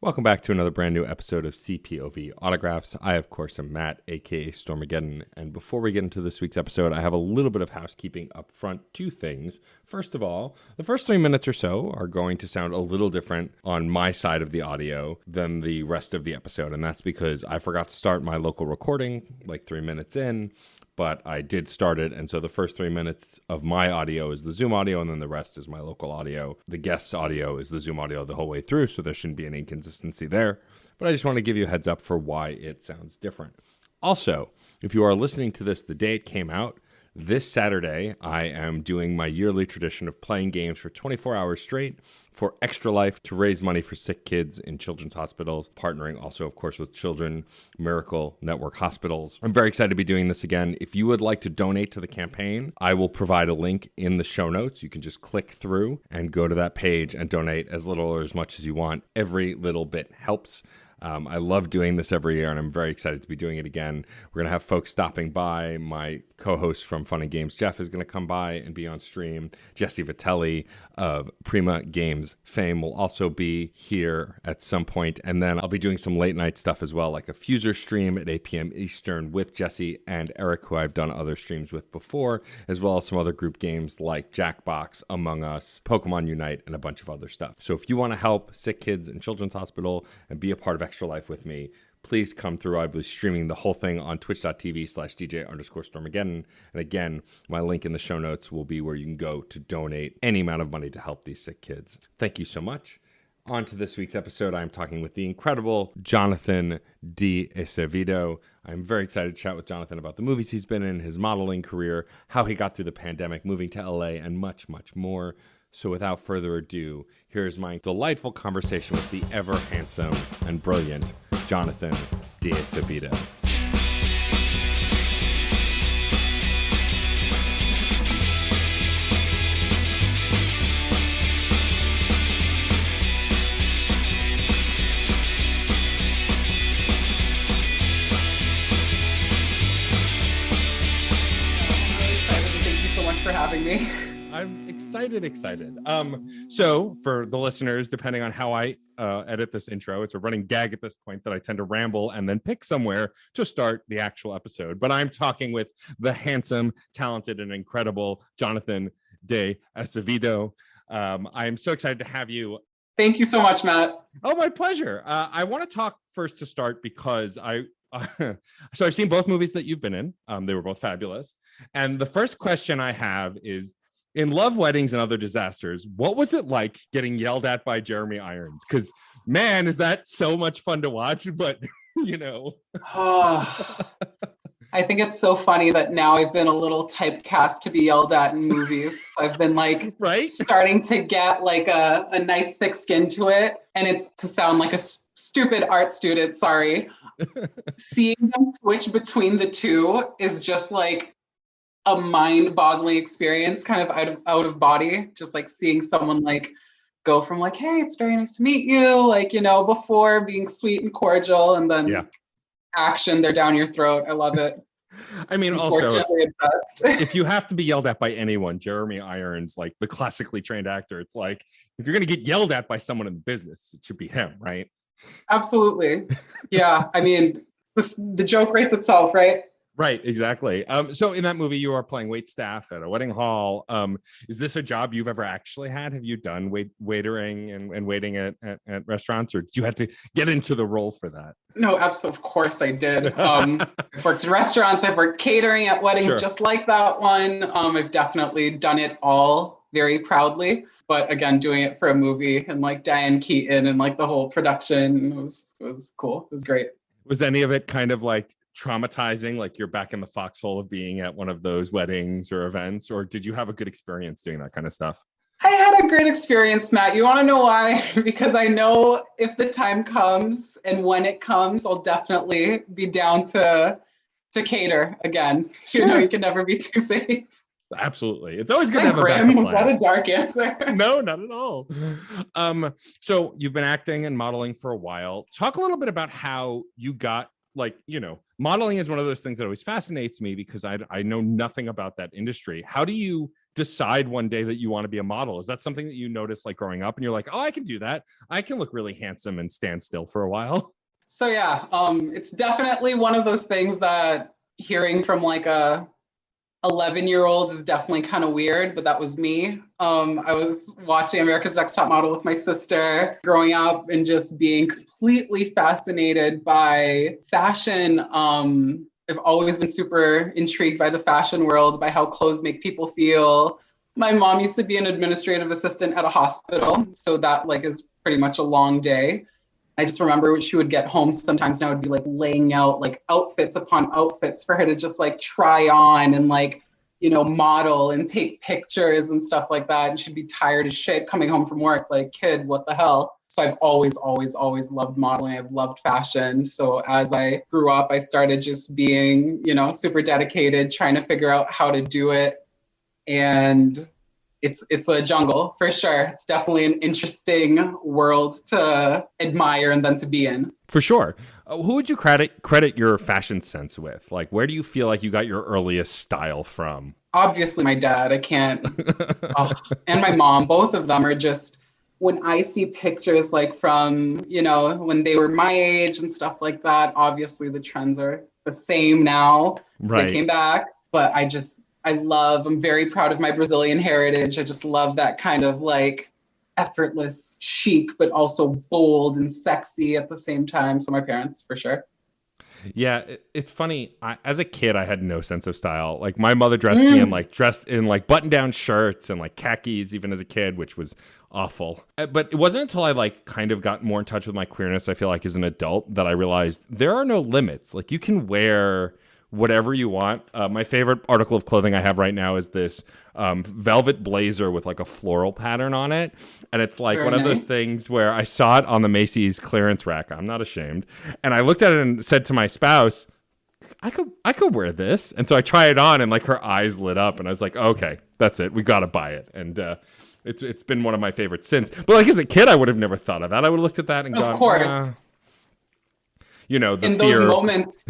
Welcome back to another brand new episode of CPOV Autographs. I, of course, am Matt, aka Stormageddon, and before we get into this week's episode, I have a little bit of housekeeping up front. Two things. First of all, the first 3 minutes or so are going to sound a little different on my side of the audio than the rest of the episode, and that's because I forgot to start my local recording like 3 minutes in, but I did start it, and so the first 3 minutes of my audio is the Zoom audio, and then the rest is my local audio. The guest's audio is the Zoom audio the whole way through, so there shouldn't be any inconsistency there. But I just want to give you a heads up for why it sounds different. Also, if you are listening to this the day it came out, this Saturday, I am doing my yearly tradition of playing games for 24 hours straight for Extra Life to raise money for sick kids in children's hospitals, partnering also, of course, with Children Miracle Network Hospitals. I'm very excited to be doing this again. If you would like to donate to the campaign, I will provide a link in the show notes. You can just click through and go to that page and donate as little or as much as you want. Every little bit helps. I love doing this every year, and I'm very excited to be doing it again. We're going to have folks stopping by. My co-host from Fun and Games, Jeff, is going to come by and be on stream. Jesse Vitelli of Prima Games fame will also be here at some point. And then I'll be doing some late night stuff as well, like a Fuser stream at 8 p.m. Eastern with Jesse and Eric, who I've done other streams with before, as well as some other group games like Jackbox, Among Us, Pokemon Unite, and a bunch of other stuff. So if you want to help sick kids in Children's Hospital and be a part of Extra Life with me, please come through. I'll be streaming the whole thing on twitch.tv/DJ_Stormageddon. And again, my link in the show notes will be where you can go to donate any amount of money to help these sick kids. Thank you so much. On to this week's episode, I'm talking with the incredible Jonathan De Azevedo. I'm very excited to chat with Jonathan about the movies he's been in, his modeling career, how he got through the pandemic, moving to LA, and much, much more. So without further ado, here's my delightful conversation with the ever handsome and brilliant Jonathan De Azevedo. Thank you so much for having me. I'm excited. So for the listeners, depending on how I edit this intro, it's a running gag at this point that I tend to ramble and then pick somewhere to start the actual episode. But I'm talking with the handsome, talented, and incredible Jonathan De Azevedo. I'm so excited to have you. Thank you so much, Matt. Oh, my pleasure. I want to talk first to start because so I've seen both movies that you've been in. They were both fabulous. And the first question I have is, in Love, Weddings, and Other Disasters, what was it like getting yelled at by Jeremy Irons? Because, man, is that so much fun to watch, but, you know. I think it's so funny that now I've been a little typecast to be yelled at in movies. I've been like starting to get like a nice thick skin to it. And it's to sound like a stupid art student, sorry. Seeing them switch between the two is just like a mind-boggling experience, kind of out of body, just like seeing someone like go from like, hey, it's very nice to meet you, like, you know, before being sweet and cordial, and then action, they're down your throat. I love it. I mean, also, if you have to be yelled at by anyone, Jeremy Irons, like the classically trained actor, it's like, if you're going to get yelled at by someone in the business, it should be him, right? Absolutely. Yeah. I mean, the joke writes itself, right? Right, exactly. So in that movie, you are playing waitstaff at a wedding hall. Is this a job you've ever actually had? Have you done waitering and waiting at restaurants, or did you have to get into the role for that? No, absolutely. Of course I did. I've worked in restaurants. I've worked catering at weddings, just like that one. I've definitely done it all very proudly. But again, doing it for a movie and like Diane Keaton and like the whole production was cool. It was great. Was any of it kind of like traumatizing, like you're back in the foxhole of being at one of those weddings or events, or did you have a good experience doing that kind of stuff? I had a great experience, Matt. You want to know why? Because I know if the time comes and when it comes, I'll definitely be down to cater again. Sure. You know, you can never be too safe. Absolutely. It's always good to have a backup plan. Was that a dark answer? No, not at all. So you've been acting and modeling for a while. Talk a little bit about how you got like, modeling is one of those things that always fascinates me because I know nothing about that industry. How do you decide one day that you want to be a model? Is that something that you notice like growing up and you're like, oh, I can do that. I can look really handsome and stand still for a while. So yeah, it's definitely one of those things that hearing from like a 11-year-old is definitely kind of weird, but that was me. I was watching America's Next Top Model with my sister growing up and just being completely fascinated by fashion. I've always been super intrigued by the fashion world, by how clothes make people feel. My mom used to be an administrative assistant at a hospital, so that like is pretty much a long day. I just remember when she would get home sometimes and I would be like laying out like outfits upon outfits for her to just like try on and like, model and take pictures and stuff like that. And she'd be tired as shit coming home from work, like, kid, what the hell? So I've always, always, always loved modeling. I've loved fashion. So as I grew up, I started just being, super dedicated, trying to figure out how to do it. And it's a jungle for sure. It's definitely an interesting world to admire and then to be in. For sure. Who would you credit your fashion sense with? Like, where do you feel like you got your earliest style from? Obviously, my dad. I can't. And my mom. Both of them are just, when I see pictures like from, when they were my age and stuff like that, obviously the trends are the same now. Right. They came back, but I'm very proud of my Brazilian heritage. I just love that kind of like effortless chic, but also bold and sexy at the same time. So my parents, for sure. Yeah, it's funny. As a kid, I had no sense of style. Like my mother dressed me in like button-down shirts and like khakis, even as a kid, which was awful. But it wasn't until I like kind of got more in touch with my queerness, I feel like as an adult, that I realized there are no limits. Like you can wear whatever you want. My favorite article of clothing I have right now is this velvet blazer with like a floral pattern on it. And it's like Very one of those nice. things where I saw it on the Macy's clearance rack. I'm not ashamed. And I looked at it and said to my spouse, I could wear this. And so I tried it on and like her eyes lit up and I was like, okay, that's it. We got to buy it. And it's been one of my favorites since. But like as a kid, I would have never thought of that. I would have looked at that and gone, Of course. the In fear. those moments,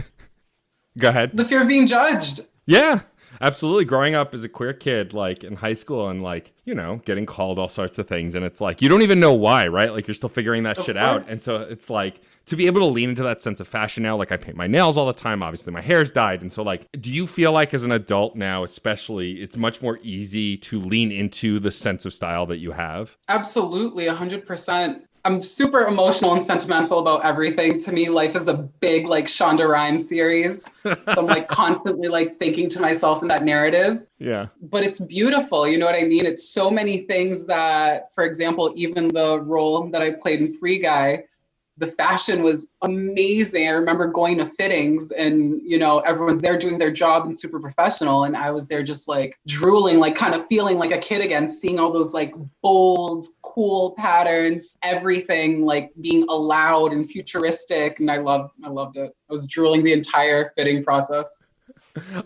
Go ahead. the fear of being judged. Yeah, absolutely. Growing up as a queer kid, like in high school and like, getting called all sorts of things. And it's like, you don't even know why, right? Like you're still figuring that shit out. And so it's like to be able to lean into that sense of fashion now, like I paint my nails all the time. Obviously my hair's dyed. And so like, do you feel like as an adult now, especially, it's much more easy to lean into the sense of style that you have? Absolutely, 100%. I'm super emotional and sentimental about everything. To me, life is a big like Shonda Rhimes series. So I'm like constantly like thinking to myself in that narrative. Yeah. But it's beautiful, you know what I mean? It's so many things that, for example, even the role that I played in Free Guy, the fashion was amazing. I remember going to fittings and, everyone's there doing their job and super professional. And I was there just like drooling, like kind of feeling like a kid again, seeing all those like bold, cool patterns, everything like being allowed and futuristic. And I loved it. I was drooling the entire fitting process.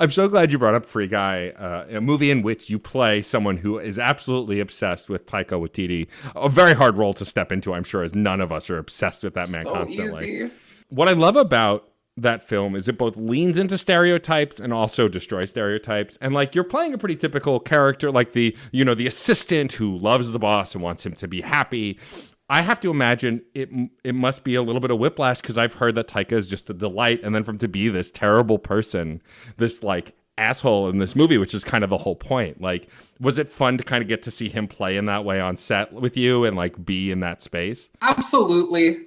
I'm so glad you brought up Free Guy, a movie in which you play someone who is absolutely obsessed with Taika Waititi. A very hard role to step into, I'm sure, as none of us are obsessed with that man So constantly. easy. What I love about that film is it both leans into stereotypes and also destroys stereotypes. And like you're playing a pretty typical character, like the assistant who loves the boss and wants him to be happy. I have to imagine it must be a little bit of whiplash because I've heard that Taika is just a delight, and then for him to be this terrible person, this like asshole in this movie, which is kind of the whole point. Like, was it fun to kind of get to see him play in that way on set with you and like be in that space? Absolutely.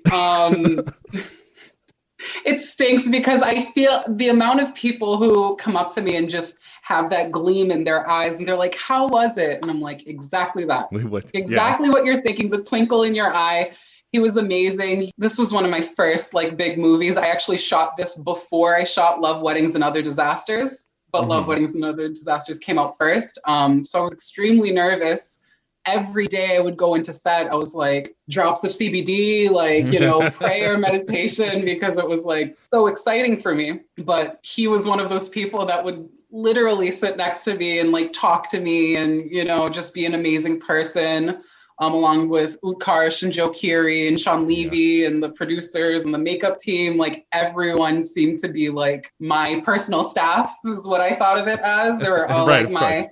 It stinks because I feel the amount of people who come up to me and just have that gleam in their eyes and they're like, how was it? And I'm like, exactly that. Exactly what you're thinking, the twinkle in your eye. He was amazing. This was one of my first like big movies. I actually shot this before I shot Love, Weddings, and Other Disasters, but Love, Weddings, and Other Disasters came out first. So I was extremely nervous. Every day I would go into set, I was like drops of CBD, like, prayer, meditation, because it was like so exciting for me. But he was one of those people that would literally sit next to me and like talk to me and, just be an amazing person. along with Utkarsh and Joe Keery and Sean Levy and the producers and the makeup team. Like everyone seemed to be like my personal staff is what I thought of it as. They were all right, like my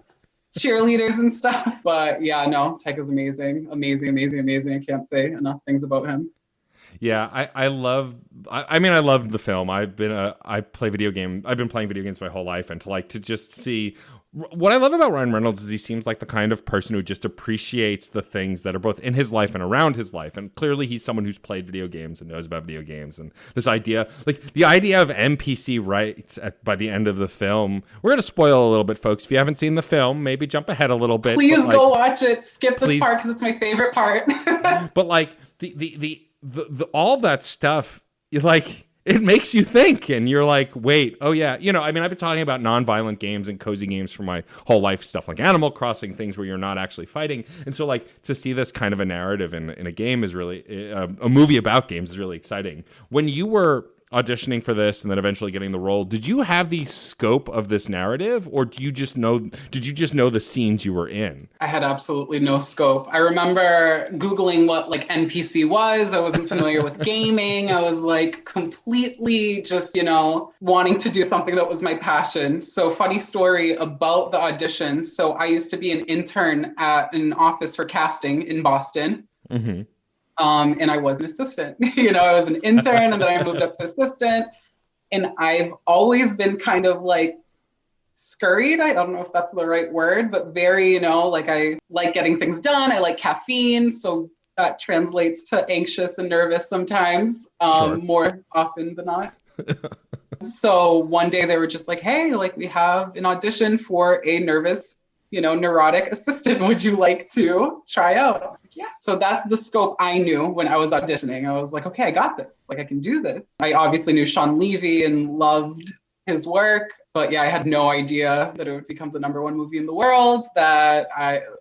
cheerleaders and stuff. But yeah, no, Taika's amazing. Amazing, amazing, amazing. I can't say enough things about him. Yeah, I love. I mean, I love the film. I've been playing video games my whole life, and to just see what I love about Ryan Reynolds is he seems like the kind of person who just appreciates the things that are both in his life and around his life. And clearly, he's someone who's played video games and knows about video games. And this idea, like the idea of NPC rights by the end of the film, we're gonna spoil a little bit, folks. If you haven't seen the film, maybe jump ahead a little bit. Please go watch it. Skip this part because it's my favorite part. But like the all that stuff, like it makes you think, and you're like, wait, oh yeah, I mean, I've been talking about non-violent games and cozy games for my whole life, stuff like Animal Crossing, things where you're not actually fighting, and so like to see this kind of a narrative in a game is really a movie about games is really exciting. When you were auditioning for this and then eventually getting the role, did you have the scope of this narrative, or did you just know the scenes you were in? I had absolutely no scope. I remember Googling what like NPC was. I wasn't familiar with gaming. I was like completely just, wanting to do something that was my passion. So funny story about the audition. So I used to be an intern at an office for casting in Boston. Mm-hmm. And I was an assistant. I was an intern and then I moved up to assistant. And I've always been kind of like scurried. I don't know if that's the right word, but very, like I like getting things done. I like caffeine. So that translates to anxious and nervous sometimes, sure. More often than not. So one day they were just like, hey, like we have an audition for a nervous neurotic assistant. Would you like to try out? I was like, yeah. So that's the scope I knew when I was auditioning. I was like, okay, I got this. Like I can do this. I obviously knew Sean Levy and loved his work, but yeah, I had no idea that it would become the #1 movie in the world, that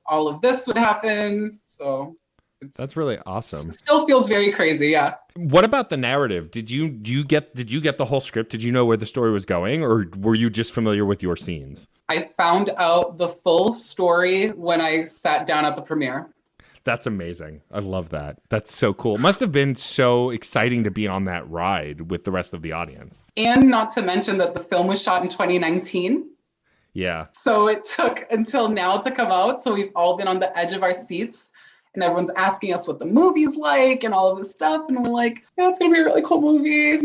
all of this would happen. So that's really awesome. It still feels very crazy. Yeah. What about the narrative? Did you get the whole script? Did you know where the story was going, or were you just familiar with your scenes? I found out the full story when I sat down at the premiere. That's amazing. I love that. That's so cool. It must have been so exciting to be on that ride with the rest of the audience. And not to mention that the film was shot in 2019. Yeah. So it took until now to come out. So we've all been on the edge of our seats. And everyone's asking us what the movie's like and all of this stuff. And we're like, yeah, it's going to be a really cool movie,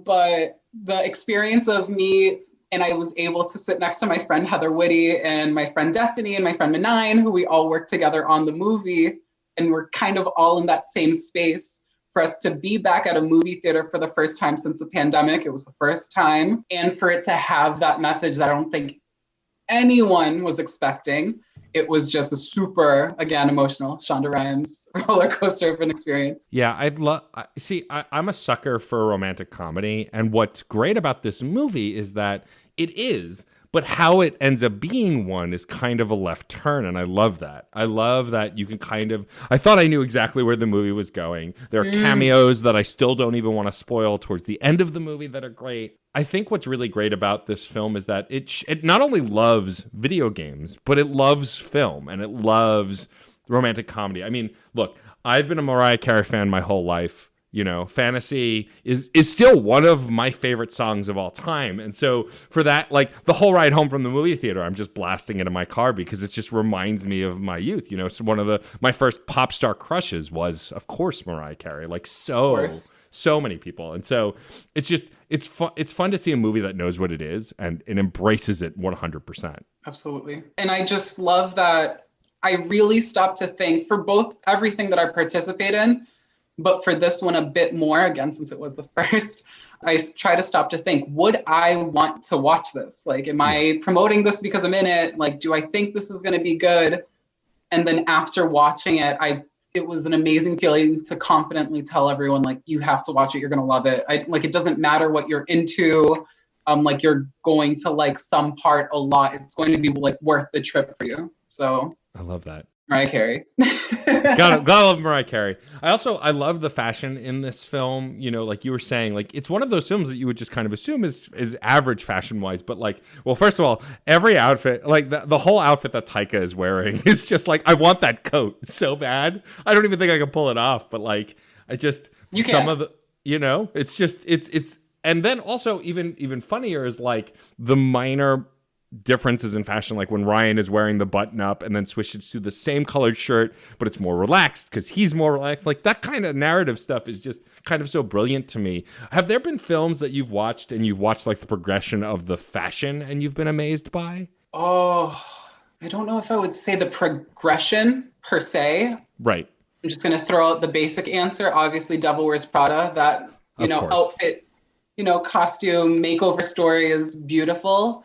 But the experience of me, and I was able to sit next to my friend Heather Whitty and my friend Destiny and my friend Menine, who we all worked together on the movie. And we're kind of all in that same space. For us to be back at a movie theater for the first time since the pandemic, it was the first time. And for it to have that message that I don't think anyone was expecting. It was just a super, again, emotional Shonda Rhimes roller coaster of an experience. Yeah, I'm a sucker for a romantic comedy. And what's great about this movie is that it is, but how it ends up being one is kind of a left turn. And I love that. I love that you can I thought I knew exactly where the movie was going. There are cameos that I still don't even want to spoil towards the end of the movie that are great. I think what's really great about this film is that it not only loves video games, but it loves film and it loves romantic comedy. I mean, look, I've been a Mariah Carey fan my whole life. Fantasy is still one of my favorite songs of all time. And so for that, like the whole ride home from the movie theater, I'm just blasting it in my car because it just reminds me of my youth. So one of my first pop star crushes was, of course, Mariah Carey. Like so many people. And so it's fun to see a movie that knows what it is and it embraces it 100%. Absolutely. And I just love that I really stopped to think for both everything that I participate in, but for this one a bit more, again, since it was the first, I try to stop to think, would I want to watch this? Like, am I promoting this because I'm in it? Like, do I think this is going to be good? And then after watching it, it was an amazing feeling to confidently tell everyone, like, you have to watch it. You're going to love it. It doesn't matter what you're into. Like, you're going to like some part a lot. It's going to be like worth the trip for you. So I love that. Mariah Carey. Gotta love Mariah Carey. I love the fashion in this film. You know, like you were saying, like it's one of those films that you would just kind of assume is average fashion wise, but like, well, first of all, every outfit, like the whole outfit that Taika is wearing is just like, I want that coat so bad. I don't even think I can pull it off, but like, I just You some can. of the, you know, it's just it's, and then also even funnier is like the minor differences in fashion, like when Ryan is wearing the button up and then switches to the same colored shirt, but it's more relaxed because he's more relaxed. Like that kind of narrative stuff is just kind of so brilliant to me. Have there been films that you've watched and you've watched like the progression of the fashion and you've been amazed by? Oh, I don't know if I would say the progression per se. Right. I'm just going to throw out the basic answer. Obviously, Devil Wears Prada, that, Of course. outfit, costume makeover story is beautiful.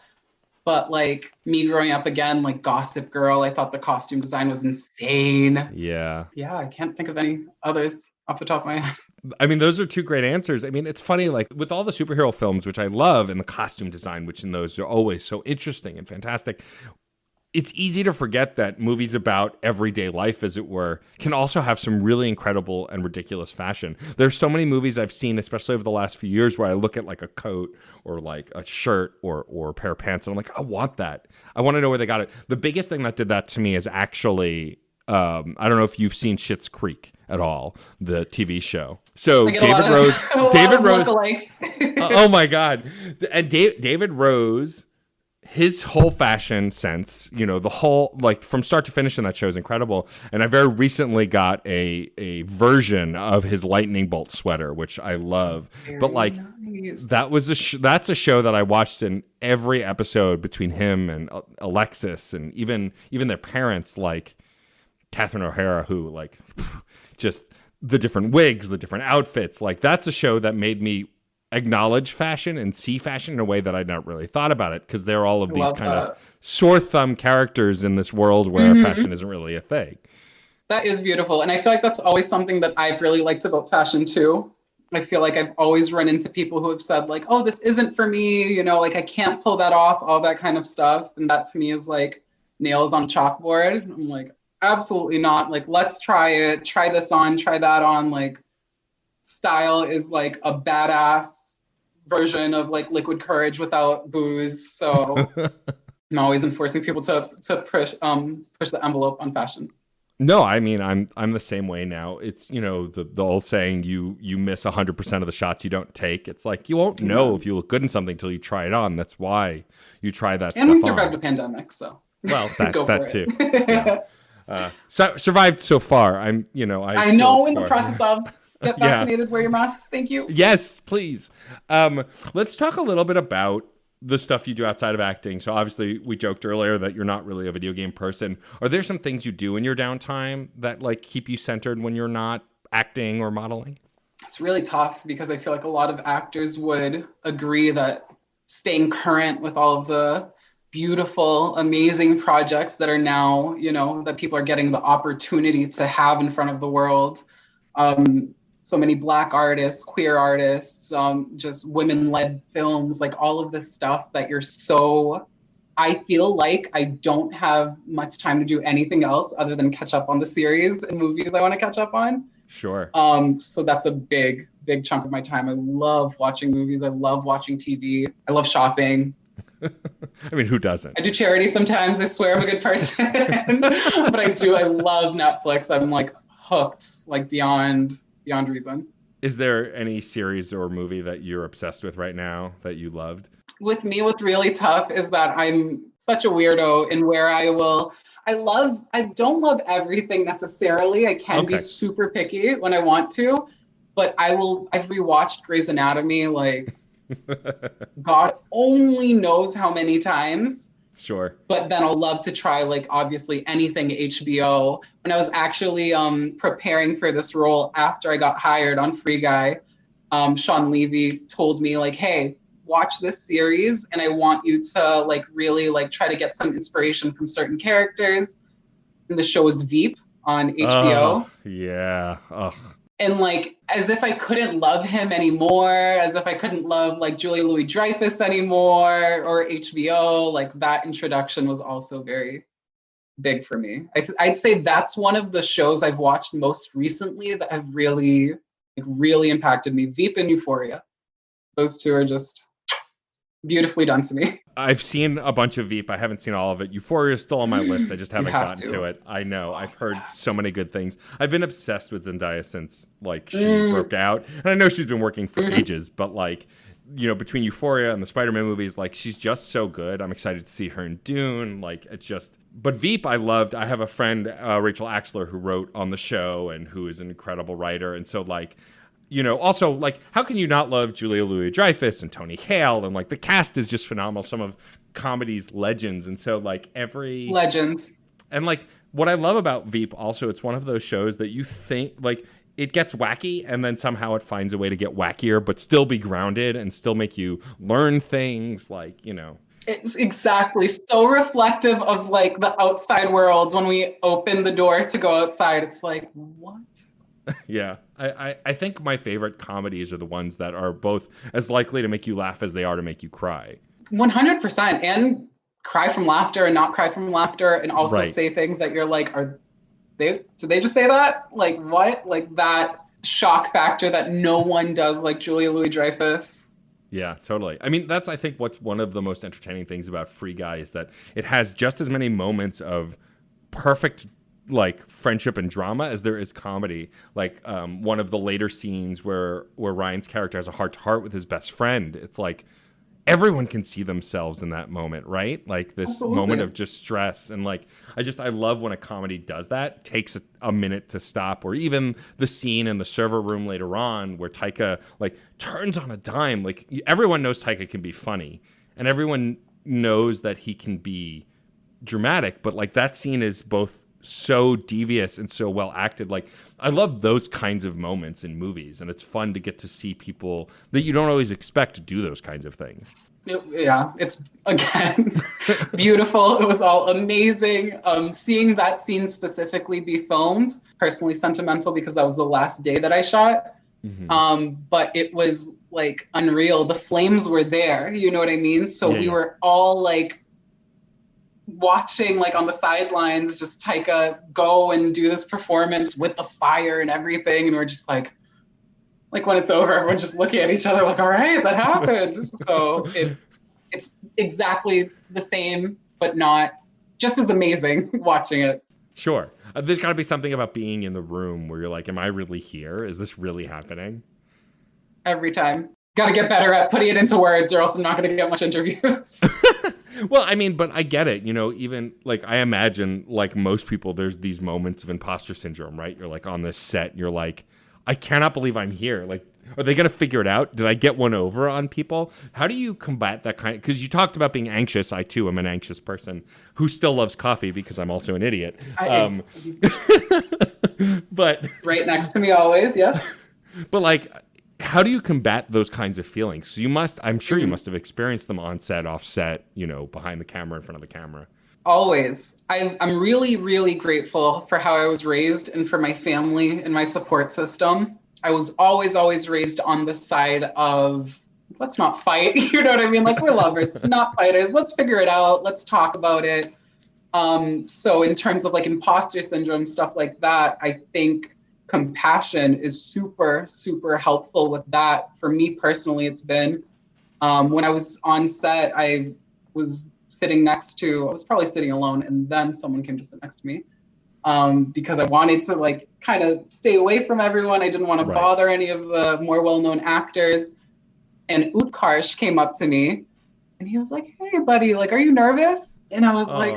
But like me growing up again, like Gossip Girl, I thought the costume design was insane. Yeah. Yeah, I can't think of any others off the top of my head. I mean, those are two great answers. I mean, it's funny, like with all the superhero films, which I love, and the costume design, which in those are always so interesting and fantastic. It's easy to forget that movies about everyday life, as it were, can also have some really incredible and ridiculous fashion. There's so many movies I've seen, especially over the last few years, where I look at like a coat or like a shirt or a pair of pants, and I'm like, I want that. I want to know where they got it. The biggest thing that did that to me is actually, I don't know if you've seen Schitt's Creek at all, the TV show. So David Rose, oh my God, and David Rose. His whole fashion sense, the whole, like from start to finish in that show is incredible. And I very recently got a version of his lightning bolt sweater, which I love. But like nice. That's a show that I watched in every episode between him and Alexis and even their parents, like Catherine O'Hara, who like just the different wigs, the different outfits. Like that's a show that made me acknowledge fashion and see fashion in a way that I'd not really thought about it, because they're all of these kind of sore thumb characters in this world where fashion isn't really a thing. That is beautiful. And I feel like that's always something that I've really liked about fashion too. I feel like I've always run into people who have said like, oh, this isn't for me, like I can't pull that off, all that kind of stuff. And that to me is like nails on a chalkboard. I'm like, absolutely not. Like, let's try it, try this on, try that on. Like, style is like a badass version of like liquid courage without booze. So I'm always enforcing people to push the envelope on fashion. No, I mean I'm the same way now. It's the old saying, you miss 100% of the shots you don't take. It's like you won't know if you look good in something until you try it on. That's why you try that stuff on. And we survived the pandemic, so well that too. Yeah. So survived so far. I know in the process of. Get vaccinated, wear your masks. Thank you. Yes, please. Let's talk a little bit about the stuff you do outside of acting. So obviously we joked earlier that you're not really a video game person. Are there some things you do in your downtime that like keep you centered when you're not acting or modeling? It's really tough because I feel like a lot of actors would agree that staying current with all of the beautiful, amazing projects that are now, that people are getting the opportunity to have in front of the world. So many Black artists, queer artists, just women-led films, like all of this stuff that I feel like I don't have much time to do anything else other than catch up on the series and movies I want to catch up on. Sure. So that's a big, big chunk of my time. I love watching movies. I love watching TV. I love shopping. I mean, who doesn't? I do charity sometimes. I swear I'm a good person. But I love Netflix. I'm like hooked, like beyond reason. Is there any series or movie that you're obsessed with right now that you loved? With me, what's really tough is that I'm such a weirdo in where I don't love everything necessarily. I can be super picky when I want to, but I've rewatched Grey's Anatomy like God only knows how many times. Sure. But then I'll love to try like obviously anything HBO. When I was actually preparing for this role after I got hired on Free Guy, Sean Levy told me like, hey, watch this series and I want you to like really like try to get some inspiration from certain characters. And the show is Veep on HBO. Yeah. Ugh. And like, as if I couldn't love him anymore, as if I couldn't love like Julia Louis-Dreyfus anymore or HBO, like that introduction was also very, big for me. I'd say that's one of the shows I've watched most recently that have really, like, really impacted me. Veep and Euphoria. Those two are just beautifully done to me. I've seen a bunch of Veep. I haven't seen all of it. Euphoria is still on my list. I just haven't gotten to it. I know. I've heard so many good things. I've been obsessed with Zendaya since like she broke out. And I know she's been working for ages, but like, you know, between Euphoria and the Spider-Man movies, like she's just so good. I'm excited to see her in Dune. Like it's just, but Veep I loved. I have a friend, Rachel Axler, who wrote on the show and who is an incredible writer. And so like, you know, also, like, how can you not love Julia Louis-Dreyfus and Tony Hale? And, like, the cast is just phenomenal. Some of comedy's legends. And so, like, every... Legends. And, like, what I love about Veep, also, it's one of those shows that you think, like, it gets wacky and then somehow it finds a way to get wackier, but still be grounded and still make you learn things, like, you know... It's exactly so reflective of, like, the outside world. When we open the door to go outside, it's like, what? Yeah, I think my favorite comedies are the ones that are both as likely to make you laugh as they are to make you cry. 100%. And cry from laughter and not cry from laughter, and also say things that you're like, did they just say that? Like, what? Like that shock factor that no one does like Julia Louis-Dreyfus. Yeah, totally. I mean, that's, I think, what's one of the most entertaining things about Free Guy is that it has just as many moments of perfect like friendship and drama as there is comedy. Like one of the later scenes where Ryan's character has a heart-to-heart with his best friend, it's like everyone can see themselves in that moment, right? Like this moment of just stress. And like I love when a comedy does that, takes a minute to stop. Or even the scene in the server room later on where Taika like turns on a dime. Like everyone knows Taika can be funny and everyone knows that he can be dramatic, but like that scene is both so devious and so well acted. Like I love those kinds of moments in movies, and it's fun to get to see people that you don't always expect to do those kinds of things. Yeah, it's again beautiful. It was all amazing. Seeing that scene specifically be filmed, personally sentimental because that was the last day that I shot. But it was like unreal. The flames were there, you know what I mean? So we were all like watching like on the sidelines just Taika go and do this performance with the fire and everything, and we're just like when it's over, everyone's just looking at each other like, all right, that happened. So it's exactly the same, but not just as amazing watching it. Sure. There's got to be something about being in the room where you're like, am I really here? Is this really happening? Every time. Got to get better at putting it into words, or else I'm not going to get much interviews. Well, I mean, but I get it. You know, even like I imagine like most people, there's these moments of imposter syndrome, right? You're like on this set, you're like, I cannot believe I'm here. Like, are they going to figure it out? Did I get one over on people? How do you combat that kind of, because you talked about being anxious. I too am an anxious person who still loves coffee because I'm also an idiot. But right next to me always, yes. But like, how do you combat those kinds of feelings? You must, I'm sure you must have experienced them on set, off set, you know, behind the camera, in front of the camera. Always. I'm really, really grateful for how I was raised and for my family and my support system. I was always raised on the side of, let's not fight. You know what I mean? Like, we're lovers, not fighters. Let's figure it out. Let's talk about it. So in terms of like imposter syndrome, stuff like that, I think compassion is super, super helpful with that. For me personally, it's been when I was on set, I was probably sitting alone, and then someone came to sit next to me because I wanted to like kind of stay away from everyone. I didn't want to bother any of the more well-known actors. And Utkarsh came up to me and he was like, hey buddy, like, are you nervous? And I was like,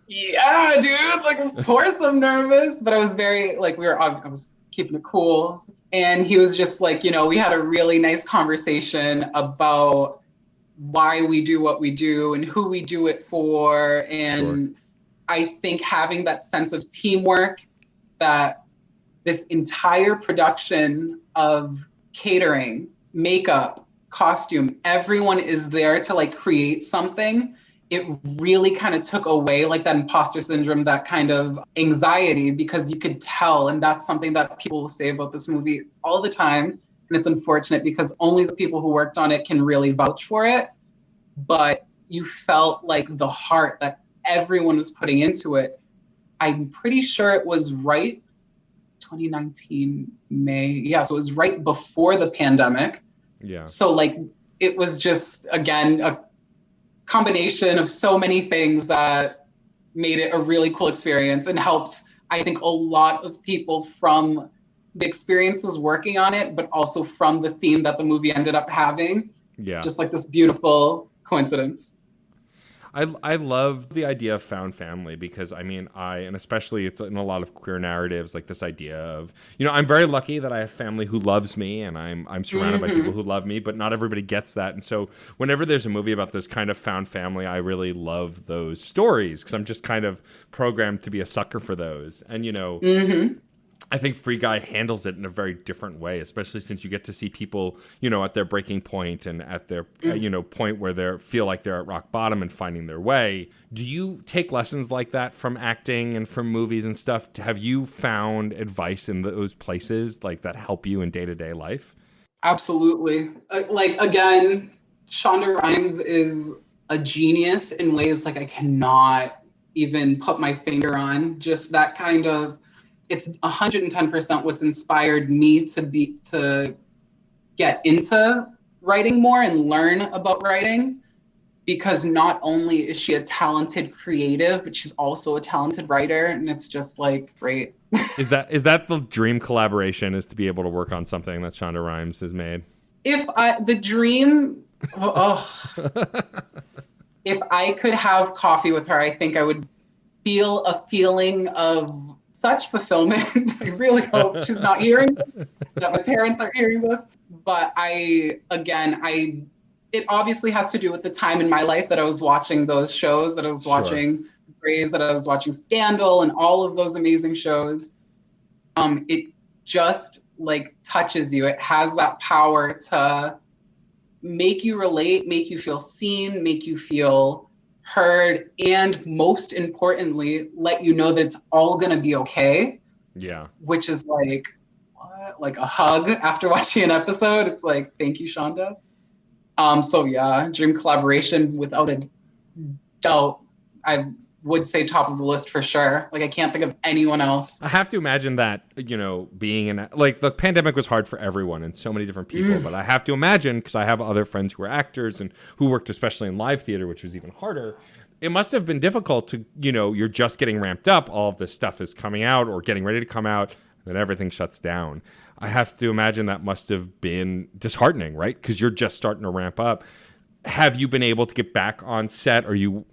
yeah, dude, like, of course I'm nervous. But I was very, like, I was keeping it cool. And he was just like, you know, we had a really nice conversation about why we do what we do and who we do it for. And I think having that sense of teamwork, that this entire production of catering, makeup, costume, everyone is there to like create something. It really kind of took away like that imposter syndrome, that kind of anxiety, because you could tell. And that's something that people say about this movie all the time. And it's unfortunate because only the people who worked on it can really vouch for it. But you felt like the heart that everyone was putting into it. I'm pretty sure it was right 2019 May. Yeah, so it was right before the pandemic. Yeah. So like it was just, again, a combination of so many things that made it a really cool experience and helped, I think, a lot of people from the experiences working on it, but also from the theme that the movie ended up having. Yeah. Just like this beautiful coincidence. I love the idea of found family because and especially it's in a lot of queer narratives, like this idea of, I'm very lucky that I have family who loves me and I'm surrounded by people who love me, but not everybody gets that. And so whenever there's a movie about this kind of found family, I really love those stories because I'm just kind of programmed to be a sucker for those. And, I think Free Guy handles it in a very different way, especially since you get to see people, at their breaking point and at their, point where they feel like they're at rock bottom and finding their way. Do you take lessons like that from acting and from movies and stuff? Have you found advice in those places like that help you in day-to-day life? Absolutely. Like, again, Shonda Rhimes is a genius in ways like I cannot even put my finger on. Just that kind of, it's 110% what's inspired me to get into writing more and learn about writing, because not only is she a talented creative, but she's also a talented writer, and it's just like great. Is that the dream collaboration, is to be able to work on something that Shonda Rhimes has made? If I could have coffee with her, I think I would feel a feeling of such fulfillment. I really hope she's not hearing this, that my parents aren't hearing this. But it obviously has to do with the time in my life that I was watching those shows, that I was watching Grey's, that I was watching Scandal and all of those amazing shows. It just like touches you. It has that power to make you relate, make you feel seen, make you feel heard, and most importantly, let you know that it's all gonna be okay. Yeah. Which is like, what? Like a hug after watching an episode. It's like, thank you, Shonda. So yeah, dream collaboration without a doubt. I would say top of the list for sure. Like I can't think of anyone else. I have to imagine that, being in like the pandemic was hard for everyone and so many different people, but I have to imagine, because I have other friends who are actors and who worked especially in live theater, which was even harder. It must have been difficult to, you're just getting ramped up. All of this stuff is coming out or getting ready to come out, and then everything shuts down. I have to imagine that must have been disheartening, right? Because you're just starting to ramp up. Have you been able to get back on set? Are you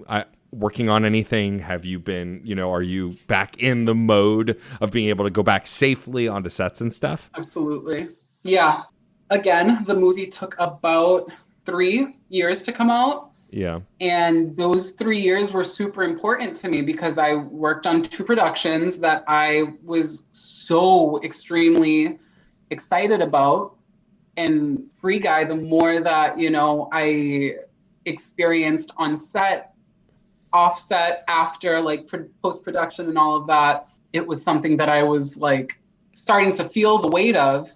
working on anything? Have you been, are you back in the mode of being able to go back safely onto sets and stuff? Absolutely. Yeah. Again, the movie took about 3 years to come out. Yeah. And those 3 years were super important to me because I worked on 2 productions that I was so extremely excited about. And Free Guy, the more that, I experienced on set, offset, after, like post-production and all of that, it was something that I was like starting to feel the weight of.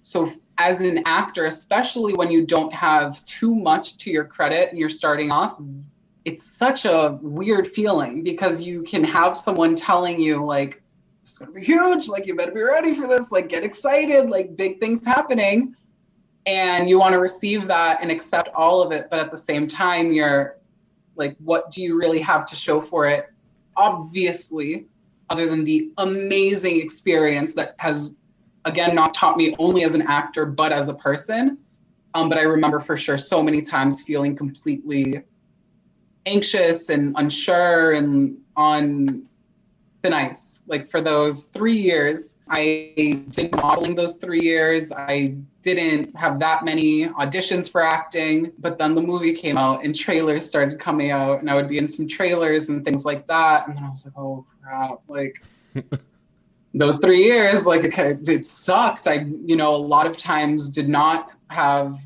So as an actor, especially when you don't have too much to your credit and you're starting off, it's such a weird feeling because you can have someone telling you like, it's going to be huge, like you better be ready for this, like get excited, like big things happening. And you want to receive that and accept all of it. But at the same time, you're like, what do you really have to show for it? Obviously, other than the amazing experience that has, again, not taught me only as an actor, but as a person. But I remember for sure so many times feeling completely anxious and unsure and on thin ice. Like for those 3 years, I did modeling those 3 years. I didn't have that many auditions for acting, but then the movie came out and trailers started coming out and I would be in some trailers and things like that. And then I was like, oh crap, like those 3 years, like it sucked. I, a lot of times did not have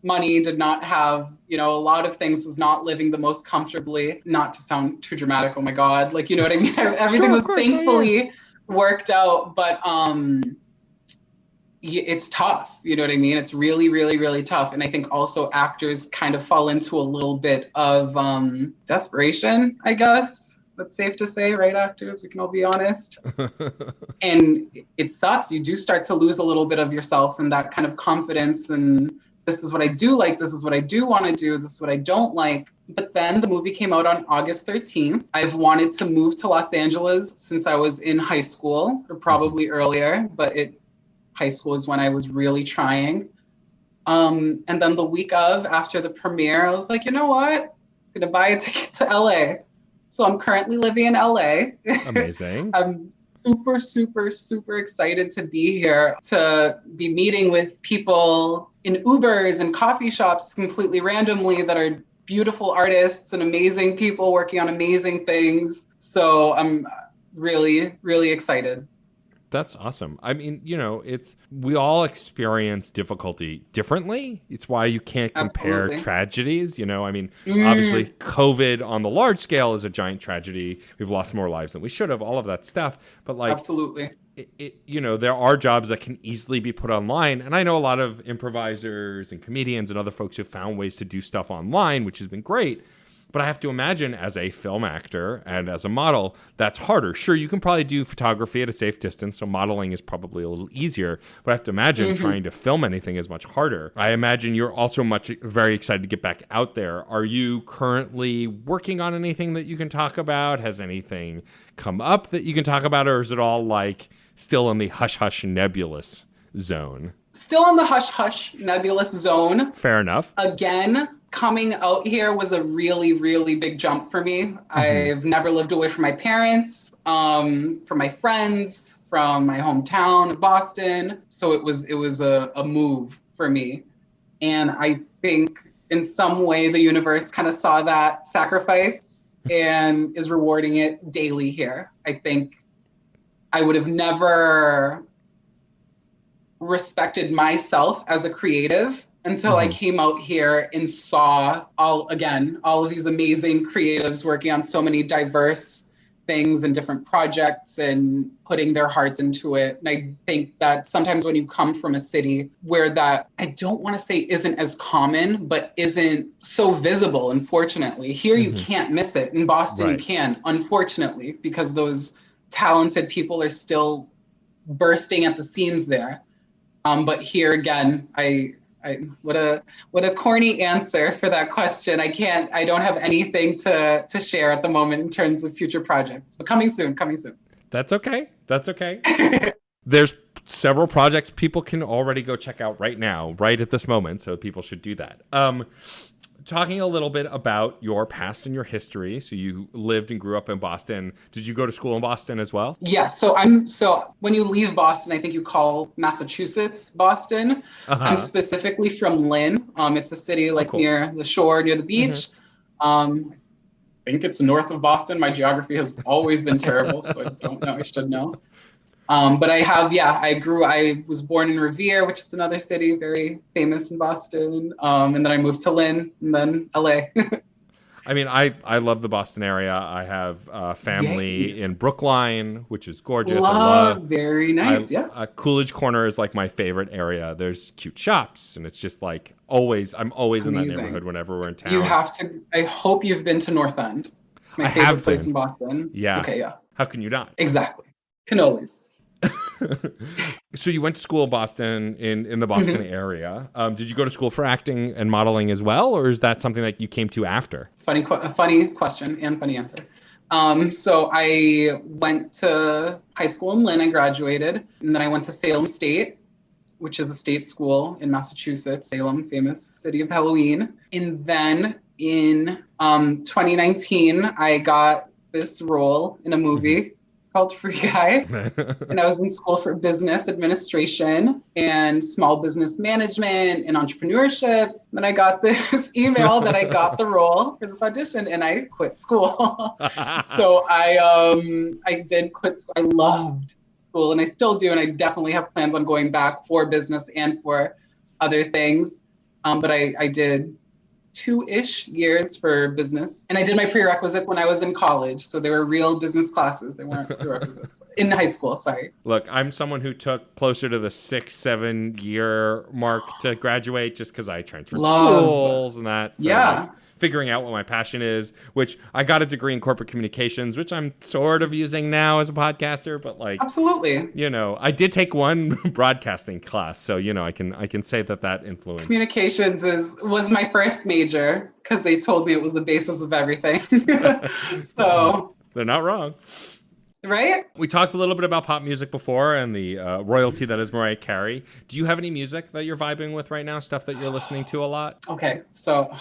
money, did not have, a lot of things, was not living the most comfortably, not to sound too dramatic. Oh my God. Like, you know what I mean? Everything was thankfully worked out. But it's tough. You know what I mean? It's really, really, really tough. And I think also actors kind of fall into a little bit of desperation, I guess. That's safe to say, right, actors? We can all be honest. And it sucks. You do start to lose a little bit of yourself and that kind of confidence. And this is what I do like. This is what I do want to do. This is what I don't like. But then the movie came out on August 13th. I've wanted to move to Los Angeles since I was in high school, or probably earlier, but high school is when I was really trying. And then the week after the premiere, I was like, you know what? I'm going to buy a ticket to LA. So I'm currently living in LA. Amazing. I'm super, super, super excited to be here, to be meeting with people in Ubers and coffee shops completely randomly that are beautiful artists and amazing people working on amazing things. So I'm really, really excited. That's awesome. I mean, we all experience difficulty differently. It's why you can't compare Absolutely. Tragedies. Obviously COVID on the large scale is a giant tragedy. We've lost more lives than we should have, all of that stuff. But absolutely. There are jobs that can easily be put online. And I know a lot of improvisers and comedians and other folks who found ways to do stuff online, which has been great. But I have to imagine as a film actor and as a model, that's harder. Sure, you can probably do photography at a safe distance, so modeling is probably a little easier. But I have to imagine trying to film anything is much harder. I imagine you're also very excited to get back out there. Are you currently working on anything that you can talk about? Has anything come up that you can talk about? Or is it all still in the hush-hush nebulous zone? Still in the hush-hush nebulous zone. Fair enough. Again, coming out here was a really, really big jump for me. I've never lived away from my parents, from my friends, from my hometown of Boston. So it was a move for me. And I think in some way the universe kind of saw that sacrifice and is rewarding it daily here. I think I would have never respected myself as a creative until I came out here and saw all of these amazing creatives working on so many diverse things and different projects and putting their hearts into it. And I think that sometimes when you come from a city where that, I don't want to say isn't as common, but isn't so visible, unfortunately. Here you can't miss it. In Boston, you can, unfortunately, because those talented people are still bursting at the seams there. But here again, what a corny answer for that question. I don't have anything to share at the moment in terms of future projects, but coming soon. That's okay. There's several projects people can already go check out right now, right at this moment. So people should do that. Talking a little bit about your past and your history. So you lived and grew up in Boston. Did you go to school in Boston as well? Yeah. So when you leave Boston, I think you call Massachusetts Boston. I'm specifically from Lynn. It's a city near the shore, near the beach. I think it's north of Boston. My geography has always been terrible, so I don't know. I should know. But I was born in Revere, which is another city very famous in Boston. And then I moved to Lynn and then LA. I mean, I love the Boston area. I have family in Brookline, which is gorgeous. Very nice, Coolidge Corner is my favorite area. There's cute shops, and it's just I'm always in that neighborhood whenever we're in town. You have to, I hope you've been to North End. It's my favorite place in Boston. Yeah. Okay, yeah. How can you not? Exactly. Cannolis. So you went to school in Boston, in the Boston area. Did you go to school for acting and modeling as well, or is that something that you came to after? Funny question and funny answer. So I went to high school in Lynn. I graduated, and then I went to Salem State, which is a state school in Massachusetts. Salem, famous city of Halloween. And then in 2019, I got this role in a movie called Free Guy. And I was in school for business administration and small business management and entrepreneurship. Then I got this email that I got the role for this audition and I quit school. So I did quit school. I loved school and I still do. And I definitely have plans on going back for business and for other things. But I did 2-ish years for business. And I did my prerequisite when I was in college. So they were real business classes. They weren't prerequisites. In high school, sorry. Look, I'm someone who took closer to the 6-7 year mark to graduate just because I transferred schools and that. So like, figuring out what my passion is, which I got a degree in corporate communications, which I'm sort of using now as a podcaster, but like, absolutely, you know, I did take one broadcasting class, so you know, I can say that influenced. Communications was my first major because they told me it was the basis of everything. So they're not wrong. Right? We talked a little bit about pop music before and the royalty that is Mariah Carey. Do you have any music that you're vibing with right now? Stuff that you're listening to a lot? Okay, so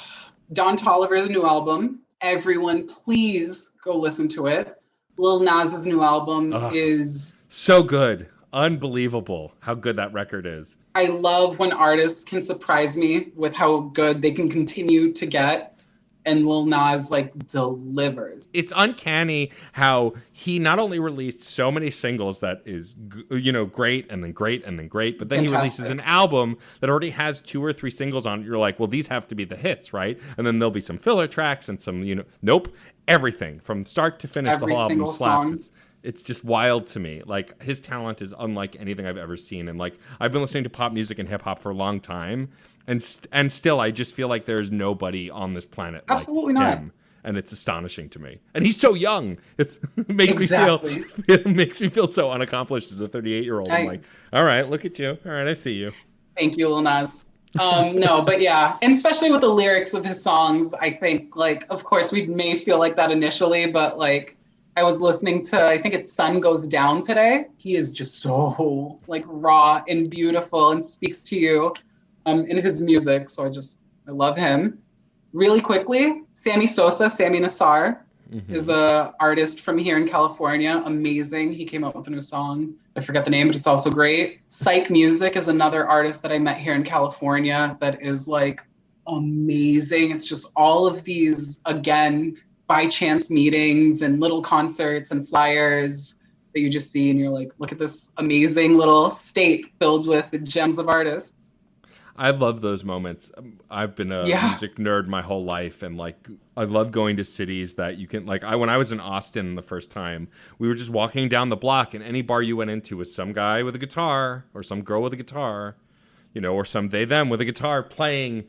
Don Toliver's new album. Everyone, please go listen to it. Lil Nas's new album is so good. Unbelievable how good that record is. I love when artists can surprise me with how good they can continue to get. And Lil Nas like delivers. It's uncanny how he not only released so many singles that is, you know, great and then great and then great, but then he releases an album that already has 2 or 3 singles on it. You're like, well, these have to be the hits, right? And then there'll be some filler tracks and some, you know, nope, everything from start to finish. The whole album slaps. Song. It's just wild to me. Like, his talent is unlike anything I've ever seen. And like, I've been listening to pop music and hip hop for a long time. And still, I just feel like there's nobody on this planet absolutely like him. Not. And it's astonishing to me. And he's so young. It makes me feel so unaccomplished as a 38-year-old. I'm like, all right, look at you. All right, I see you. Thank you, Lil Nas. No, but yeah, and especially with the lyrics of his songs, I think, like, of course, we may feel like that initially, but like, I was listening to, I think it's Sun Goes Down today. He is just so like raw and beautiful and speaks to you in his music. So I love him. Really quickly, Sammy Nassar is a artist from here in California. Amazing. He came out with a new song. I forget the name, but it's also great. Psych Music is another artist that I met here in California that is like amazing. It's just all of these, again, by chance meetings and little concerts and flyers that you just see and you're like, look at this amazing little state filled with gems of artists. I love those moments. I've been a music nerd my whole life, and like, I love going to cities that you can, like, when I was in Austin the first time, we were just walking down the block, and any bar you went into was some guy with a guitar or some girl with a guitar, you know, or some they them with a guitar playing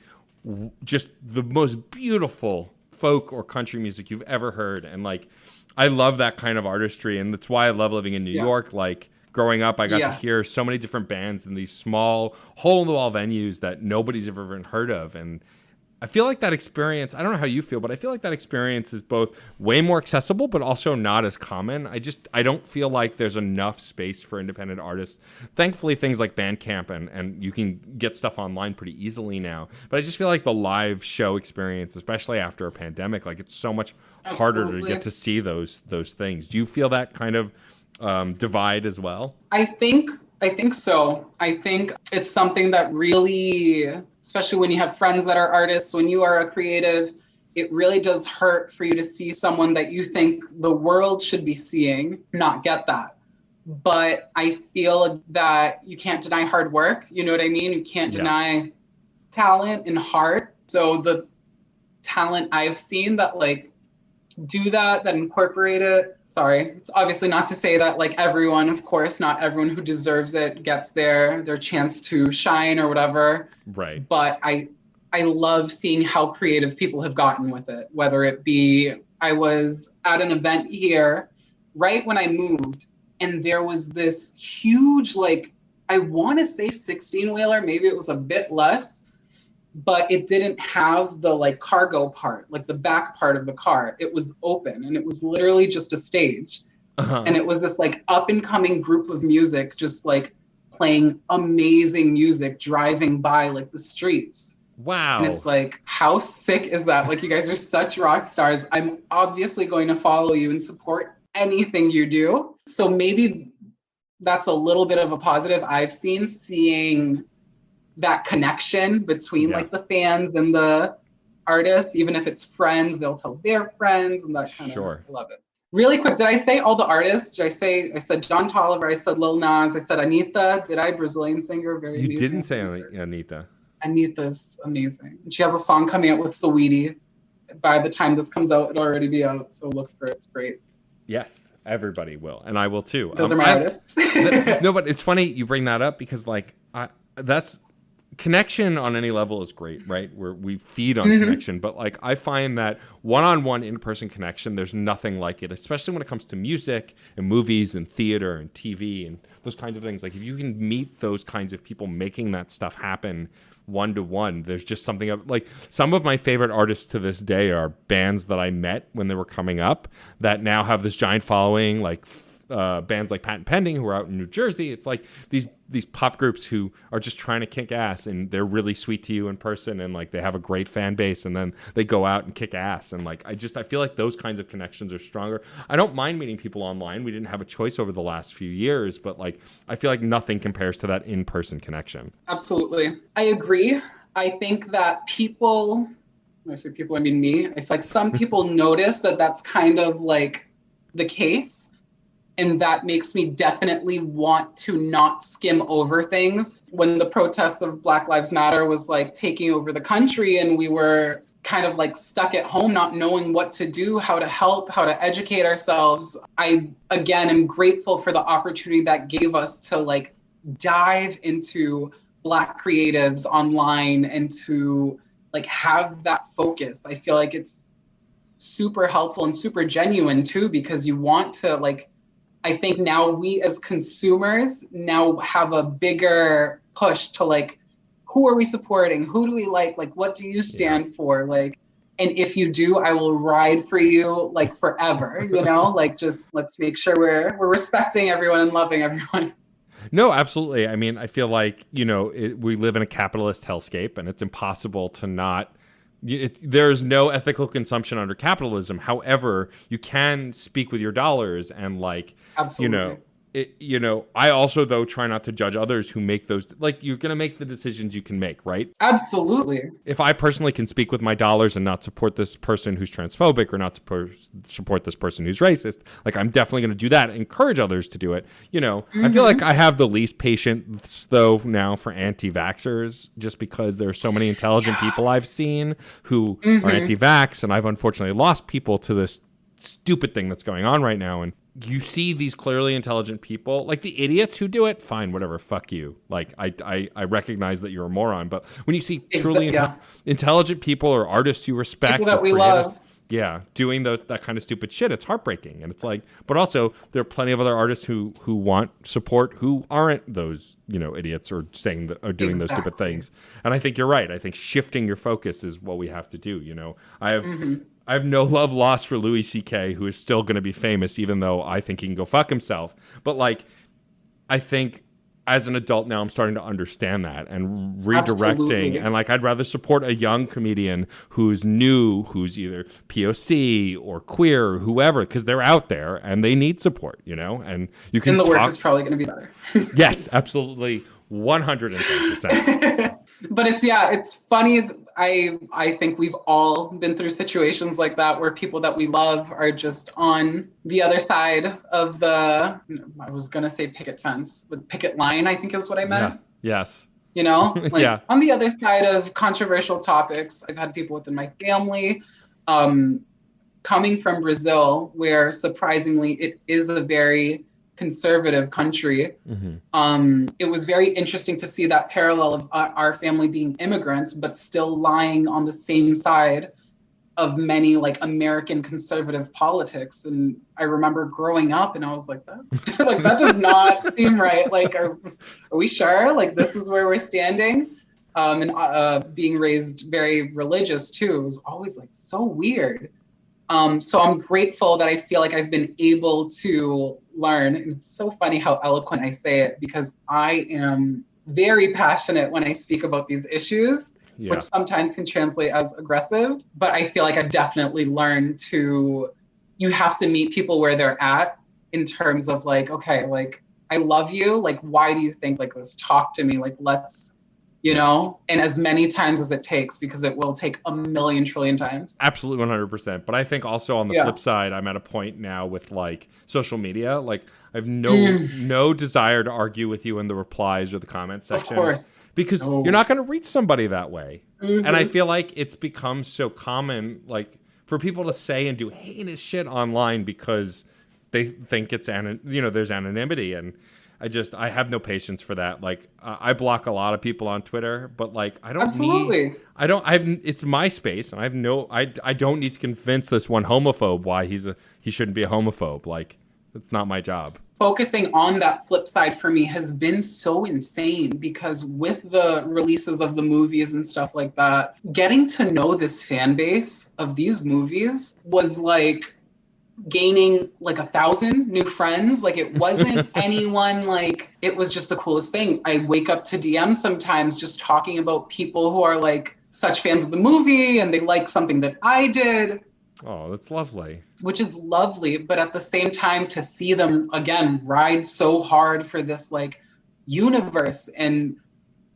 just the most beautiful folk or country music you've ever heard. And like, I love that kind of artistry, and that's why I love living in New York. Like, growing up, I got to hear so many different bands in these small hole-in-the-wall venues that nobody's ever even heard of. And I feel like that experience, I don't know how you feel, but I feel like that experience is both way more accessible, but also not as common. I don't feel like there's enough space for independent artists. Thankfully, things like Bandcamp and you can get stuff online pretty easily now. But I just feel like the live show experience, especially after a pandemic, like, it's so much harder to get to see those things. Do you feel that kind of divide as well? I think so. I think it's something that really, especially when you have friends that are artists, when you are a creative, it really does hurt for you to see someone that you think the world should be seeing not get that. But I feel that you can't deny hard work. You know what I mean? You can't deny talent and heart. So the talent I've seen that like do that incorporate it. Sorry, it's obviously not to say that like everyone, of course, not everyone who deserves it gets their chance to shine or whatever. Right. But I love seeing how creative people have gotten with it, whether it be, I was at an event here right when I moved, and there was this huge, like, I want to say 16-wheeler, maybe it was a bit less, but it didn't have the like cargo part, like the back part of the car. It was open and it was literally just a stage. And it was this like up and coming group of music, just like playing amazing music, driving by like the streets. Wow. And it's like, how sick is that? Like, you guys are such rock stars. I'm obviously going to follow you and support anything you do. So maybe that's a little bit of a positive I've seen, seeing that connection between like the fans and the artists. Even if it's friends, they'll tell their friends and that kind of, I love it. Really quick, did I say all the artists? I said John Toliver, I said Lil Nas, I said Anita. Did I? Brazilian singer, very You amazing didn't say singer. Anita. Anita's amazing. And she has a song coming out with Saweetie. By the time this comes out, it'll already be out. So look for it. It's great. Yes, everybody will, and I will too. Those are my artists. No, but it's funny you bring that up because like that's connection on any level is great, right? Where we feed on connection, but like I find that one-on-one in-person connection, there's nothing like it, especially when it comes to music and movies and theater and TV and those kinds of things. Like if you can meet those kinds of people making that stuff happen one-to-one, there's just something of like some of my favorite artists to this day are bands that I met when they were coming up that now have this giant following, like bands like Patent Pending who are out in New Jersey. It's like these pop groups who are just trying to kick ass, and they're really sweet to you in person, and like they have a great fan base, and then they go out and kick ass. And like I feel like those kinds of connections are stronger. I don't mind meeting people online. We didn't have a choice over the last few years, but like I feel like nothing compares to that in-person connection. Absolutely. I agree. I think that people, when I say people, I mean me. I feel like some people notice that that's kind of like the case. And that makes me definitely want to not skim over things. When the protests of Black Lives Matter was like taking over the country and we were kind of like stuck at home, not knowing what to do, how to help, how to educate ourselves, I, again, am grateful for the opportunity that gave us to like dive into Black creatives online and to like have that focus. I feel like it's super helpful and super genuine too, because you want to like, I think now we as consumers now have a bigger push to like, who are we supporting? Who do we like? Like, what do you stand for? Like, and if you do, I will ride for you like forever, you know, like just let's make sure we're respecting everyone and loving everyone. No, absolutely. I mean, I feel like, you know, we live in a capitalist hellscape and it's impossible to not there's no ethical consumption under capitalism. However, you can speak with your dollars and like, Absolutely. I also though try not to judge others who make those, like you're going to make the decisions you can make, right? Absolutely. If I personally can speak with my dollars and not support this person who's transphobic or not support this person who's racist, like I'm definitely going to do that and encourage others to do it. You know, I feel like I have the least patience though now for anti-vaxxers just because there are so many intelligent people I've seen who are anti-vax, and I've unfortunately lost people to this stupid thing that's going on right now. And you see these clearly intelligent people, like the idiots who do it, fine, whatever, fuck you. Like, I recognize that you're a moron, but when you see truly intelligent people or artists you respect, people that we love, doing that kind of stupid shit, it's heartbreaking. And it's like, but also there are plenty of other artists who want support who aren't those, you know, idiots or saying that or doing those stupid things. And I think you're right. I think shifting your focus is what we have to do. You know, I have no love lost for Louis C.K., who is still going to be famous, even though I think he can go fuck himself. But like, I think as an adult now, I'm starting to understand that and redirecting. Absolutely. And like, I'd rather support a young comedian who's new, who's either POC or queer or whoever, because they're out there and they need support, you know? And you can and the work is probably going to be better. Yes, absolutely. 110%. But it's funny. I think we've all been through situations like that where people that we love are just on the other side of the, I was going to say picket fence, but picket line, I think is what I meant. Yeah. Yes. You know, like on the other side of controversial topics. I've had people within my family coming from Brazil, where surprisingly it is a very conservative country. It was very interesting to see that parallel of our family being immigrants, but still lying on the same side of many like American conservative politics. And I remember growing up and I was like, that like that does not seem right. Like, are we sure? Like this is where we're standing? And being raised very religious too, it was always like so weird. So I'm grateful that I feel like I've been able to learn. And it's so funny how eloquent I say it because I am very passionate when I speak about these issues, which sometimes can translate as aggressive. But I feel like I've definitely learned you have to meet people where they're at in terms of like, okay, like I love you. Like, why do you think like this? Talk to me. Like, let's you know, and as many times as it takes, because it will take a million trillion times. Absolutely 100%. But I think also on the flip side, I'm at a point now with like social media, like I have no desire to argue with you in the replies or the comment section. Of course. Because you're not going to reach somebody that way. And I feel like it's become so common, like for people to say and do heinous shit online because they think it's, there's anonymity. And I have no patience for that. Like I block a lot of people on Twitter, but like it's my space, and I don't need to convince this one homophobe why he shouldn't be a homophobe. Like it's not my job. Focusing on that flip side for me has been so insane, because with the releases of the movies and stuff like that, getting to know this fan base of these movies was like gaining like 1,000 new friends. Like it wasn't anyone, like it was just the coolest thing. I wake up to DM sometimes just talking about people who are like such fans of the movie and they like something that I did. Oh, that's lovely. Which is lovely, but at the same time to see them again ride so hard for this like universe and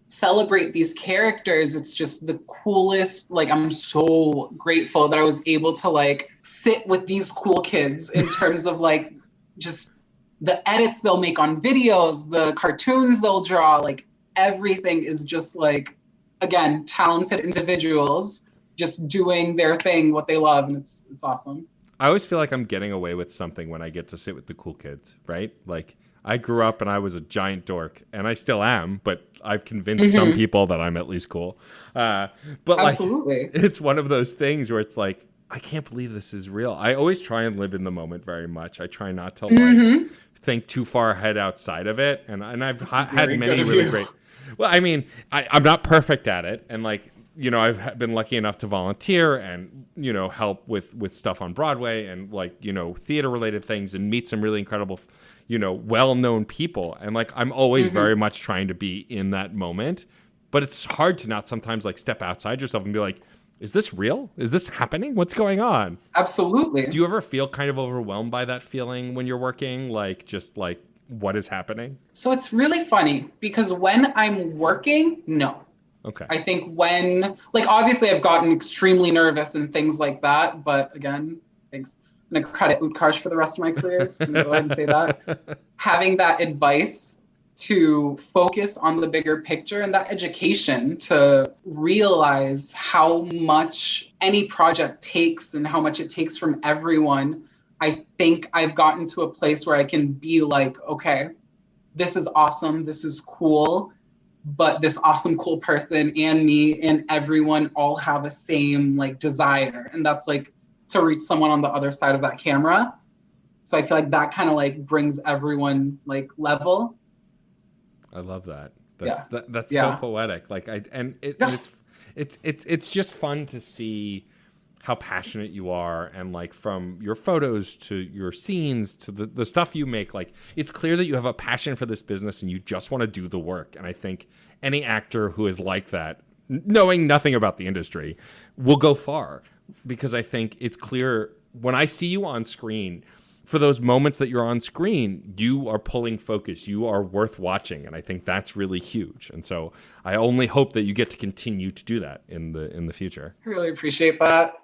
celebrate these characters, it's just the coolest. Like I'm so grateful that I was able to like sit with these cool kids in terms of like just the edits they'll make on videos, the cartoons they'll draw, like everything is just like, again, talented individuals just doing their thing, what they love, and it's awesome. I always feel like I'm getting away with something when I get to sit with the cool kids, right? Like I grew up and I was a giant dork, and I still am, but I've convinced some people that I'm at least cool. But absolutely, like, it's one of those things where it's like, I can't believe this is real. I always try and live in the moment very much. I try not to like think too far ahead outside of it. And I've had many really great. Well, I mean, I'm not perfect at it, and like, I've been lucky enough to volunteer and, help with stuff on Broadway and like, theater related things and meet some really incredible, well-known people. And like, I'm always very much trying to be in that moment, but it's hard to not sometimes like step outside yourself and be like, is this real? Is this happening? What's going on? Absolutely. Do you ever feel kind of overwhelmed by that feeling when you're working? Like, just like, what is happening? So it's really funny because when I'm working, no. Okay. I think when, like, obviously I've gotten extremely nervous and things like that, but again, thanks. I'm going to credit Utkarsh for the rest of my career, so I'm going to go ahead and say that. Having that advice to focus on the bigger picture and that education to realize how much any project takes and how much it takes from everyone, I think I've gotten to a place where I can be like, okay, this is awesome, this is cool, but this awesome, cool person and me and everyone all have a same like desire. And that's like to reach someone on the other side of that camera. So I feel like that kind of like brings everyone like level. I love that. That's so poetic. Like it's just fun to see how passionate you are, and like from your photos to your scenes to the stuff you make, like it's clear that you have a passion for this business and you just want to do the work. And I think any actor who is like that, knowing nothing about the industry, will go far, because I think it's clear when I see you on screen, for those moments that you're on screen, you are pulling focus, you are worth watching. And I think that's really huge. And so I only hope that you get to continue to do that in the future. I really appreciate that.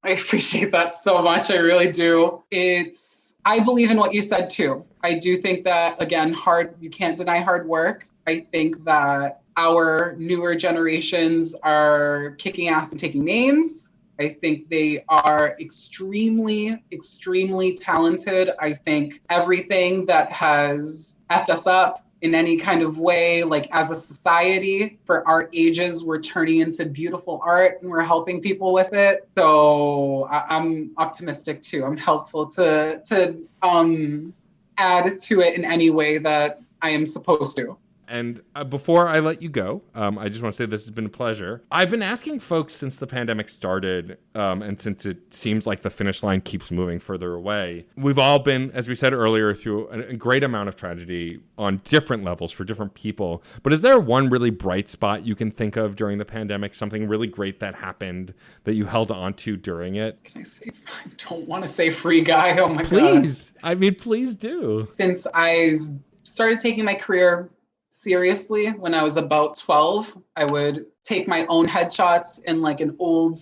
I appreciate that so much. I really do. I believe in what you said too. I do think that, again, you can't deny hard work. I think that our newer generations are kicking ass and taking names. I think they are extremely, extremely talented. I think everything that has effed us up in any kind of way, like as a society, for our ages, we're turning into beautiful art and we're helping people with it. So I'm optimistic too. I'm helpful to add to it in any way that I am supposed to. And before I let you go, I just want to say this has been a pleasure. I've been asking folks since the pandemic started, and since it seems like the finish line keeps moving further away. We've all been, as we said earlier, through a great amount of tragedy on different levels for different people. But is there one really bright spot you can think of during the pandemic, something really great that happened that you held on to during it? Can I say, I don't want to say Free Guy. Oh my God. Please. I mean, please do. Since I've started taking my career seriously when I was about 12. I would take my own headshots in like an old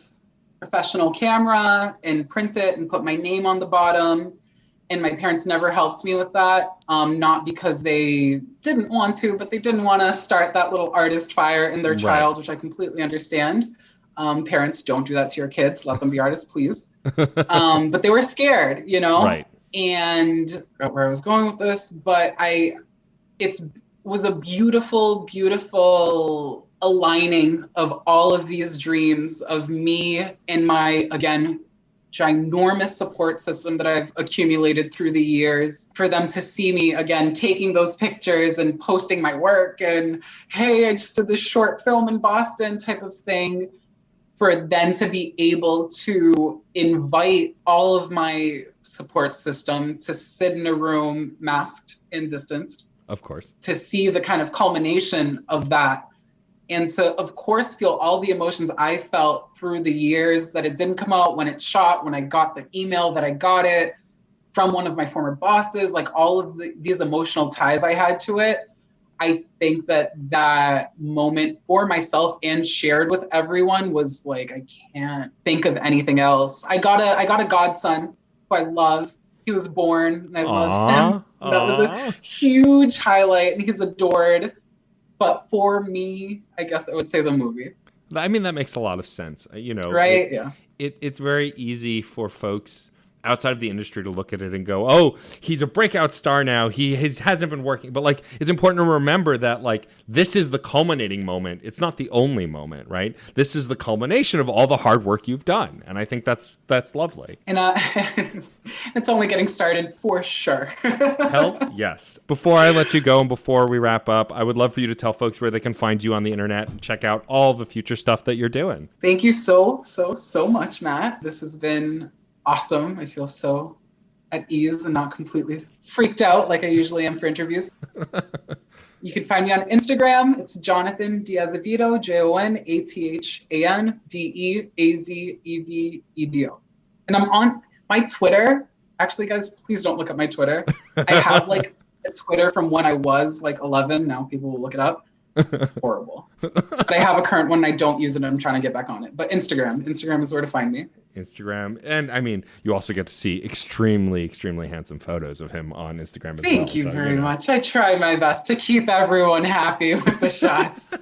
professional camera and print it and put my name on the bottom. And my parents never helped me with that, not because they didn't want to, but they didn't want to start that little artist fire in their child, which I completely understand. Parents, don't do that to your kids. Let them be artists, please. But they were scared, you know? Right. And I forgot where I was going with this, but it was a beautiful, beautiful aligning of all of these dreams of me and my, again, ginormous support system that I've accumulated through the years, for them to see me again taking those pictures and posting my work and, hey, I just did this short film in Boston type of thing, for then to be able to invite all of my support system to sit in a room masked and distanced. Of course. To see the kind of culmination of that. And to, of course, feel all the emotions I felt through the years that it didn't come out, when it shot, when I got the email that I got it from one of my former bosses, like all of these emotional ties I had to it. I think that moment for myself and shared with everyone was like, I can't think of anything else. I got a godson who I love. He was born and I love him. That was a huge highlight and he's adored. But for me, I guess I would say the movie. I mean, that makes a lot of sense. You know, right? Yeah. It's very easy for folks outside of the industry to look at it and go, oh, he's a breakout star now. He hasn't been working. But like, it's important to remember that like, this is the culminating moment. It's not the only moment, right? This is the culmination of all the hard work you've done. And I think that's lovely. And it's only getting started for sure. Hell, yes. Before I let you go and before we wrap up, I would love for you to tell folks where they can find you on the internet and check out all the future stuff that you're doing. Thank you so much, Matt. This has been awesome. I feel so at ease and not completely freaked out like I usually am for interviews. You can find me on Instagram. It's Jonathan De Azevedo, JONATHANDEAZEVEDO. And I'm on my Twitter. Actually, guys, please don't look at my Twitter. I have like a Twitter from when I was like 11. Now people will look it up. Horrible. But I have a current one and I don't use it and I'm trying to get back on it. But Instagram is where to find me. Instagram. And I mean, you also get to see extremely handsome photos of him on Instagram as well. Thank you very much. I try my best to keep everyone happy with the shots.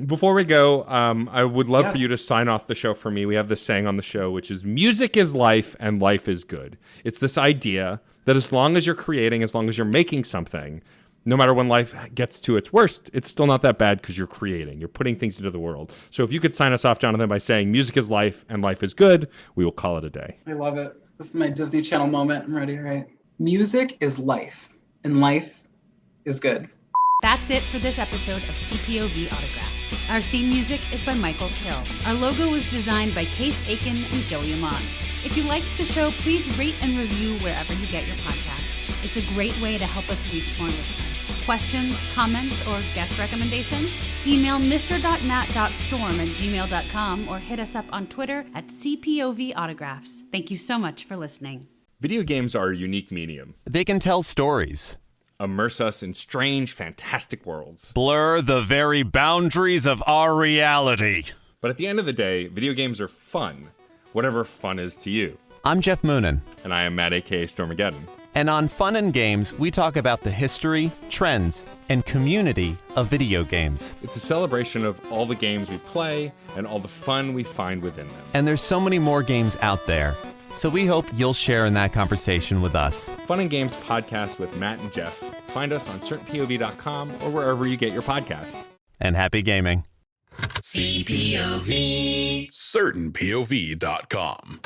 Before we go, I would love for you to sign off the show for me. We have this saying on the show, which is music is life and life is good. It's this idea that as long as you're creating, as long as you're making something, no matter when life gets to its worst, it's still not that bad because you're creating. You're putting things into the world. So if you could sign us off, Jonathan, by saying music is life and life is good, we will call it a day. I love it. This is my Disney Channel moment. I'm ready, right? Music is life and life is good. That's it for this episode of CPOV Autographs. Our theme music is by Michael Kill. Our logo was designed by Case Aiken and Joey Amons. If you liked the show, please rate and review wherever you get your podcasts. It's a great way to help us reach more listeners. Questions, comments, or guest recommendations? Email mr.nat.storm@gmail.com or hit us up on Twitter at CPOV Autographs. Thank you so much for listening. Video games are a unique medium. They can tell stories, immerse us in strange, fantastic worlds, blur the very boundaries of our reality. But at the end of the day, video games are fun, whatever fun is to you. I'm Jeff Moonen. And I am Matt, a.k.a. Stormageddon. And on Fun and Games, we talk about the history, trends, and community of video games. It's a celebration of all the games we play and all the fun we find within them. And there's so many more games out there, so we hope you'll share in that conversation with us. Fun and Games podcast with Matt and Jeff. Find us on certainpov.com or wherever you get your podcasts. And happy gaming. CPOV. CertainPOV.com.